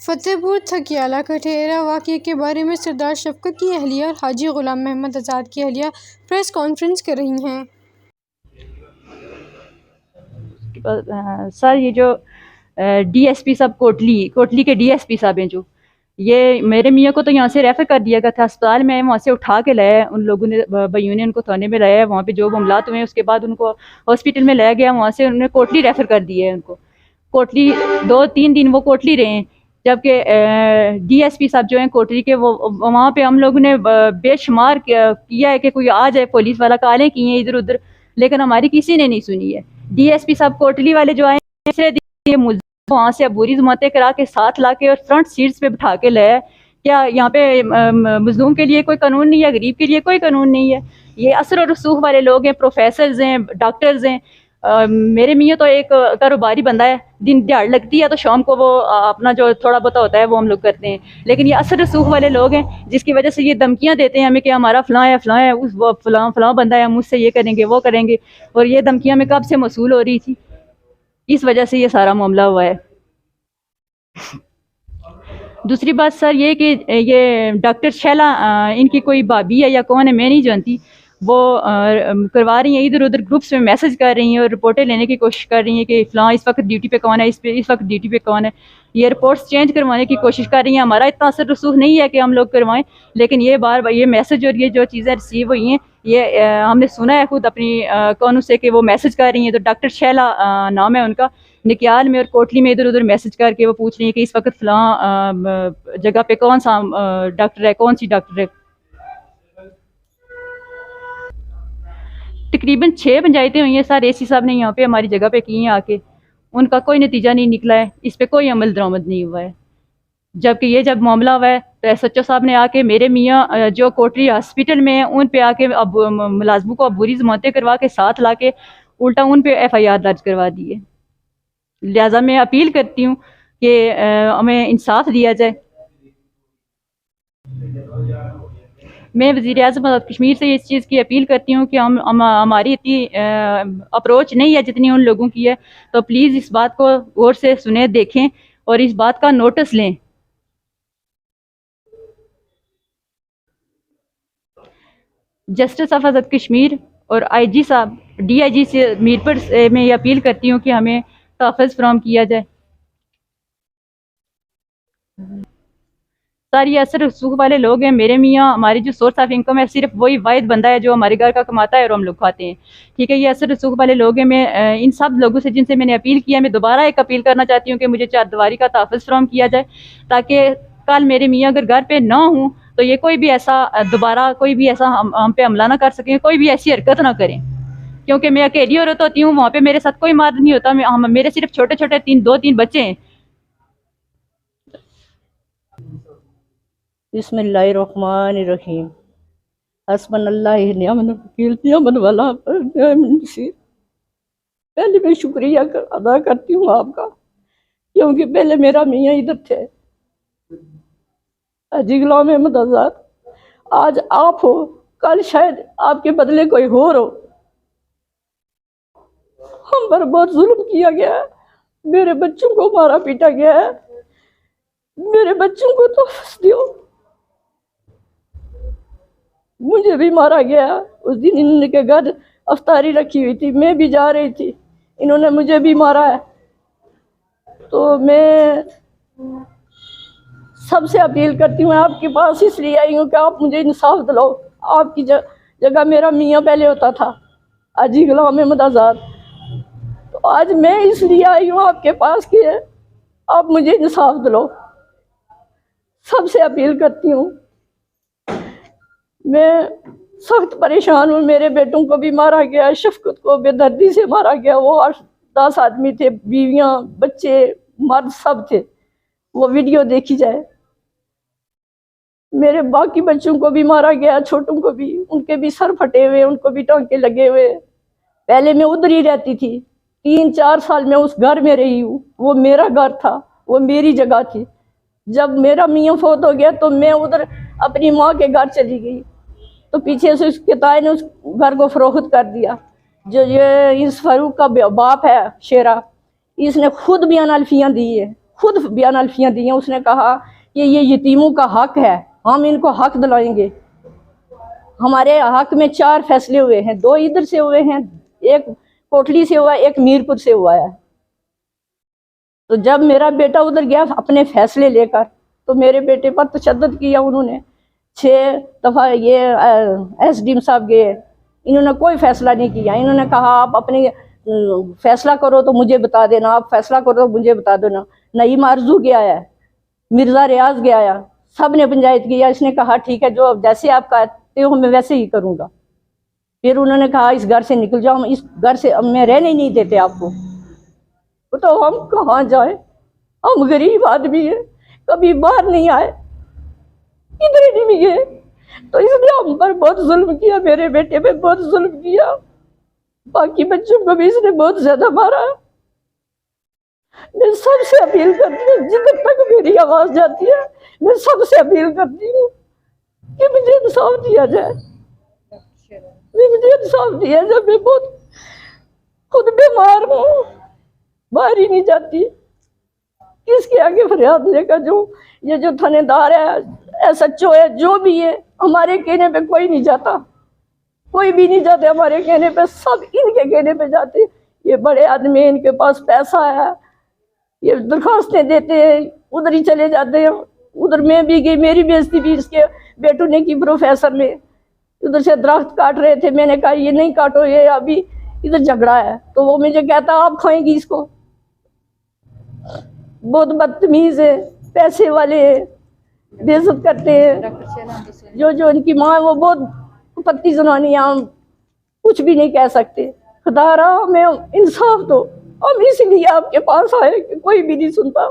फतेहपुर थकियाला कठेरा वाक़े के बारे में सरदार शफ़क़त की अहलिया और हाजी ग़ुलाम महमद आज़ाद की अहलिया प्रेस कॉन्फ्रेंस कर रही हैं। सर ये जो डीएसपी साहब कोटली के डीएसपी साहब हैं, जो ये मेरे मियाँ को तो यहाँ से रेफ़र कर दिया गया था अस्पताल में, वहाँ से उठा के लाया उन लोगों ने, भाइयों ने उनको थाने में लाया, वहाँ पे जो मामलात हुए हैं उसके बाद उनको हॉस्पिटल में लाया गया, वहाँ से उन्होंने कोटली रेफ़र कर दिया है उनको। कोटली 2-3 दिन वो कोटली रहे हैं, जबकि डीएसपी साहब जो हैं कोटली के, वो वहाँ पे हम लोगों ने बेशुमार किया है कि कोई आ जाए, पुलिस वाला कालें की हैं इधर उधर, लेकिन हमारी किसी ने नहीं सुनी है। डीएसपी साहब कोटली वाले जो आए तीसरे दिन वहाँ से अबूरी जमाते करा के साथ ला के और फ्रंट सीट्स पे बिठा के लाया। क्या यहाँ पे मजलूम के लिए कोई कानून नहीं है, गरीब के लिए कोई कानून नहीं है? ये असर और रसूख वाले लोग हैं, प्रोफेसर्स हैं, डॉक्टर्स हैं। मेरे मियाँ तो एक कारोबारी बंदा है, दिन दिहाड़ लगती है तो शाम को वो अपना जो थोड़ा बहुत होता है वो हम लोग करते हैं, लेकिन ये असर रसूख वाले लोग हैं जिसकी वजह से ये धमकियाँ देते हैं हमें कि हमारा फलां है उस फलां बंदा है, मुझसे ये करेंगे वो करेंगे, और ये धमकियाँ में कब से मसूल हो रही थी, इस वजह से ये सारा मामला हुआ है। दूसरी बात सर ये कि ये डॉक्टर शैला इनकी कोई भाभी है या कौन है मैं नहीं जानती, वो करवा रही हैं, इधर उधर ग्रुप्स में मैसेज कर रही हैं और रिपोर्टें लेने की कोशिश कर रही हैं कि फ़लाँ इस वक्त ड्यूटी पे कौन है, इस वक्त ड्यूटी पे कौन है। ये रिपोर्ट्स चेंज करवाने की कोशिश कर रही हैं। हमारा इतना असर रसूख नहीं है कि हम लोग करवाएं, लेकिन ये बार बार ये मैसेज और ये जो चीज़ें रिसीव हुई हैं, ये हमने सुना है खुद अपनी कानों से कि वो मैसेज कर रही हैं। तो डॉक्टर शैला नाम है उनका, निकयाल में और कोटली में इधर उधर मैसेज करके वो पूछ रही हैं कि इस वक्त फ़लाँ जगह पे कौन सा डॉक्टर है, कौन सी डॉक्टर है। तकरीबन 6 पंचायतें हुई हैं सर, एसी साहब ने यहाँ पे हमारी जगह पे की हैं आके, उनका कोई नतीजा नहीं निकला है, इस पे कोई अमल दरामद नहीं हुआ है। जबकि ये जब मामला हुआ है तो एसएचओ साहब ने आके मेरे मियाँ जो कोटली हॉस्पिटल में हैं उन पे आके अब मुलाजमों को अबूरी जमानतें करवा के साथ ला के उल्टा उन पे एफआईआर दर्ज करवा दी है। लिहाजा मैं अपील करती हूँ कि हमें इंसाफ दिया जाए। मैं वज़ीर आज़म आज़ाद कश्मीर से इस चीज़ की अपील करती हूँ कि हमारी इतनी अप्रोच नहीं है जितनी उन लोगों की है, तो प्लीज़ इस बात को गौर से सुने, देखें और इस बात का नोटिस लें। जस्टिस ऑफ आज़ाद कश्मीर और आईजी साहब, डीआईजी से मीरपुर से मैं ये अपील करती हूँ कि हमें तहफ़्फ़ुज़ फराहम किया जाए। सर ये असर रसूख वाले लोग हैं, मेरे मियाँ हमारी जो सोर्स ऑफ इनकम है सिर्फ वही वाहिद बंदा है जो हमारे घर का कमाता है और हम लोग खाते हैं, ठीक है। ये असर रसूख वाले लोग हैं। मैं इन सब लोगों से जिनसे मैंने अपील किया, मैं दोबारा एक अपील करना चाहती हूँ कि मुझे चारदीवारी का तहफ़्फ़ुज़ फराहम किया जाए, ताकि कल मेरे मियाँ अगर घर पे ना हूँ तो ये कोई भी ऐसा दोबारा कोई भी ऐसा हम पे हमला ना कर सकें, कोई भी ऐसी हरकत ना करें, क्योंकि मैं अकेली औरत होती हूँ, वहाँ पे मेरे साथ कोई मर्द नहीं होता, मेरे सिर्फ छोटे छोटे 2-3 बच्चे हैं। बिस्मिल्लाहिर्रहमानिर्रहीम। हस्बुनल्लाह व निअमल वकील निअमल वला निअमल नसीर। पहले मैं शुक्रिया अदा करती हूँ आपका, क्योंकि पहले मेरा मियाँ इधर थे, हाजी ग़ुलाम महमद आज़ाद। आज आप हो, कल शायद आपके बदले कोई और हो। हम पर बहुत जुल्म किया गया है, मेरे बच्चों को मारा पीटा गया है, मेरे बच्चों को तो दियो, मुझे भी मारा गया। उस दिन इनके घर अफ्तारी रखी हुई थी, मैं भी जा रही थी, इन्होंने मुझे भी मारा है। तो मैं सबसे अपील करती हूँ, आपके पास इसलिए आई हूँ कि आप मुझे इंसाफ दिलाओ। आपकी जगह मेरा मियाँ पहले होता था, हाजी ग़ुलाम महमद आज़ाद। तो आज मैं इसलिए आई हूँ आपके पास कि आप मुझे इंसाफ दिलाओ। सबसे अपील करती हूँ, मैं सख्त परेशान हूँ। मेरे बेटों को भी मारा गया, शफ़क़त को बेदर्दी से मारा गया। वो 8-10 आदमी थे, बीवियाँ, बच्चे, मर्द सब थे। वो वीडियो देखी जाए। मेरे बाकी बच्चों को भी मारा गया, छोटों को भी, उनके भी सर फटे हुए, उनको भी टांके लगे हुए। पहले मैं उधर ही रहती थी, 3-4 साल में उस घर में रही हूँ। वो मेरा घर था, वो मेरी जगह थी। जब मेरा मियाँ फौत हो गया तो मैं उधर अपनी माँ के घर चली गई, तो पीछे से उसके ताए ने उस घर को फरोख्त कर दिया। जो ये इस फारूक का बाप है शेरा, इसने खुद बयान अल्फियाँ दी है, खुद बयान अल्फियाँ दी हैं। उसने कहा कि ये यतीमों का हक है, हम इनको हक दिलाएंगे। हमारे हक में 4 फैसले हुए हैं, 2 इधर से हुए हैं, एक कोटली से हुआ, एक मीरपुर से हुआ है। तो जब मेरा बेटा उधर गया अपने फैसले लेकर, तो मेरे बेटे पर तशद्दुद किया उन्होंने। 6 दफ़ा ये एसडीएम साहब गए, इन्होंने कोई फैसला नहीं किया। इन्होंने कहा आप अपने फैसला करो तो मुझे बता देना, आप फैसला करो तो मुझे बता देना। नईम आरजू गया है, मिर्ज़ा रियाज गया है, सब ने पंचायत किया। इसने कहा ठीक है, जो जैसे आप कहते हो मैं वैसे ही करूँगा। फिर उन्होंने कहा इस घर से निकल जाओ, इस घर से अब मैं रहने नहीं देते आपको। तो हम कहाँ जाए, हम गरीब आदमी है, कभी बाहर नहीं आए, इधर ही नहीं गए। तो इसने हम पर बहुत जुल्म किया, मेरे बेटे पे बहुत जुल्म किया, बाकी बच्चों को भी इसने बहुत ज्यादा मारा। मैं सबसे अपील करती हूँ, जिधर तक मेरी आवाज जाती है मैं सबसे अपील करती हूँ कि मुझे इंसाफ दिया जाए, मुझे इंसाफ दिया जाए। मैं बहुत खुद बीमार हूँ, बाहर ही नहीं जाती, किसके आगे फरियाद लेकर। जो ये जो थानेदार है, SHO है, जो भी है, हमारे कहने पे कोई नहीं जाता, कोई भी नहीं जाते हमारे कहने पे, सब इनके कहने पे जाते। ये बड़े आदमी, इनके पास पैसा है, ये दरखास्तें देते हैं, उधर ही चले जाते हैं। उधर मैं भी गई, मेरी बेइज्जती भी इसके बेटू ने की प्रोफेसर में। उधर से दरख्त काट रहे थे, मैंने कहा ये नहीं काटो, ये अभी इधर झगड़ा है। तो वो मुझे कहता आप खाएंगी इसको। बहुत बदतमीज है, पैसे वाले है, बेइज्जत करते हैं। जो इनकी माँ है वो बहुत पत्ती जनानी, हम कुछ भी नहीं कह सकते। खुदा रहा हमें इंसाफ दो, हम इसलिए आपके पास आए कि कोई भी नहीं सुनता।